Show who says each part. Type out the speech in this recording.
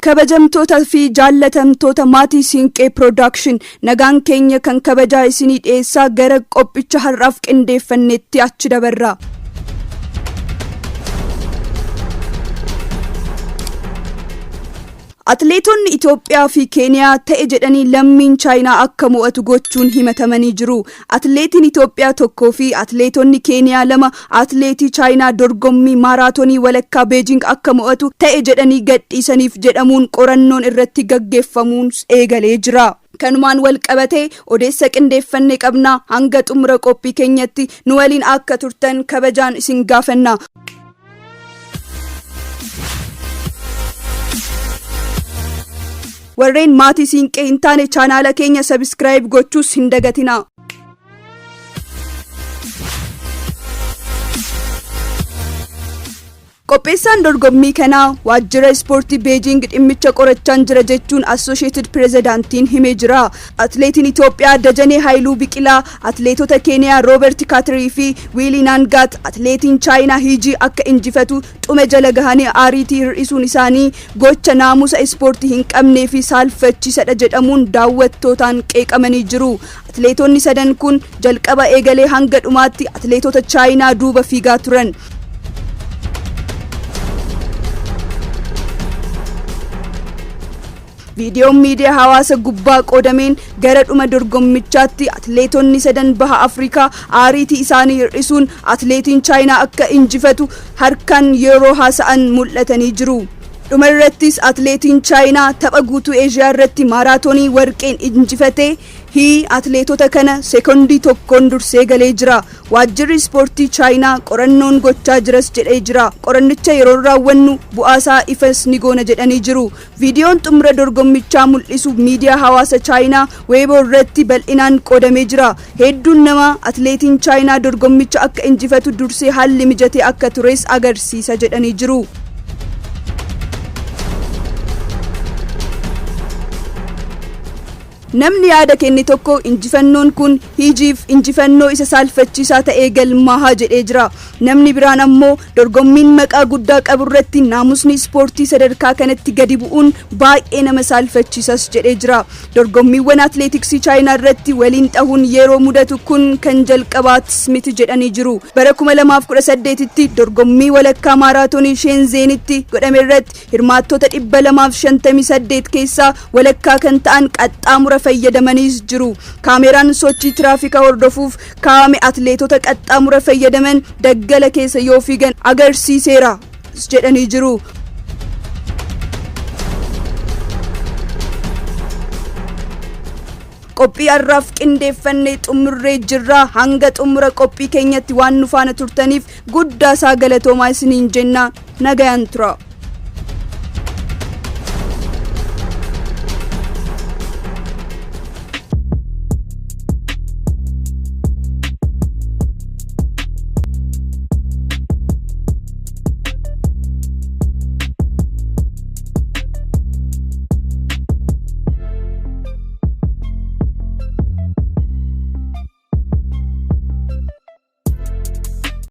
Speaker 1: kabajamtoota fi jaallatamtoota maatii Siinqee Production nagaan keenya kan kabajaa isinii dhiyeessaa gara qophicha har'aaf qindeeffannetti achi dabarra. Atleetonni Itoophiyaa fi Keeniyaa ta'e jedhanii lammiin Chaayinaa akka mo'atu gochuun himatamanii jiru. Atleetiin Itoophiyaa tokkoo fi atleetonni Keeniyaa lama atleetii Chaayinaa dorgommii maaraatoonii walakkaa Beijing akka mo'atu ta'e jedhanii gadhiisaniif jedhamuun qorannoon irratti gaggeeffamuun eegalee jira. Kanumaan wal qabatee odeessa qindeeffannee qabna. Hanga xumura qophii keenyatti nu waliin akka turtan kabajaan isin gaafanna. warreen maatii Siinqee hin taane chaanaala keenya subscribe gochuus hin dagatina. Qopheessaan dorgommii kanaa waajjira ispoortii Beijing dhimmicha qorachaan jira jechuun Associated Presidentiin himee jira. Atleetiin Itoophiyaa Dajanee Haayiluu Biqilaa, atleetota Keeniyaa Robert Katrii fi Willy Nangat atleetiin Chaayinaa Hijii akka injifatu xume jala gahanii aariitii hir'isuun isaanii gocha naamusa ispoortii hin qabnee fi saalfachiisadha jedhamuun daawwattootaan qeeqamanii jiru. Atleetonni sadan kun jalqaba eegalee hanga dhumaatti atleetota Chaayinaa duuba fiigaa turan. Viidiyoon miidiyaa hawaasa gubbaa qoodameen gara dhuma dorgommichaatti atleetonni sadan baha Afrikaa aariitii isaanii hir'isuun atleetiin Chaayinaa akka injifatu harkaan yeroo haasa'an mul'atanii jiru. Dhuma irrattis atleetiin Chaayinaa tapha guutuu Eeshiyaa irratti maaraatoonii warqeen injifatee atleetota kana sekondii tokkoon dursee galee jira. Waajjirri ispoortii Chaayinaa qorannoon gochaa jiras jedhee jira. Qorannicha yeroo raawwannu bu'aasaa ifas ni goona jedhanii jiru. Viidiyoon xumura dorgommichaa mul'isu miidiyaa hawaasa Chaayinaa Weibo irratti bal'inaan qoodamee jira. Hedduun nama atleetiin Chaayinaa dorgommicha akka injifatu dursee haalli mijatee akka tures agarsiisa jedhanii jiru. Namni yaada kenne tokko injifannoon kun Hijiif injifannoo isa saalfachiisaa ta'ee galmaahaa jedhee jira. Namni biraan ammoo dorgommiin maqaa guddaa qabu irratti naamusni ispoortii sadarkaa kanatti gadi bu'uun baay'ee nama saalfachiisas jedhee jira. Dorgommiiwwan atleetiksii Chaayinaa irratti waliin ta'uun yeroo mudatu kun kan jalqabaatis miti jedhanii jiru. Bara 2018tti dorgommii walakkaa maaraatoonii Shenzenitti godhame irratti hirmaattota 258 keessaa walakkaa kan ta'an qaxxaamura fayyadamaniis jiru. Kaameraan sochii tiraafikaa hordofuuf kaa'ame atleetota qaxxaamura fayyadaman daggala keessa yoo fiigan agarsiiseera jedhanii jiru. Qophii har'aaf qindeeffannee xumurree jirra. Hanga xumura qophii keenyatti waan nu faana turtaniif guddaa isaa galatoomaa isiniin jenna. Nagayaan tura.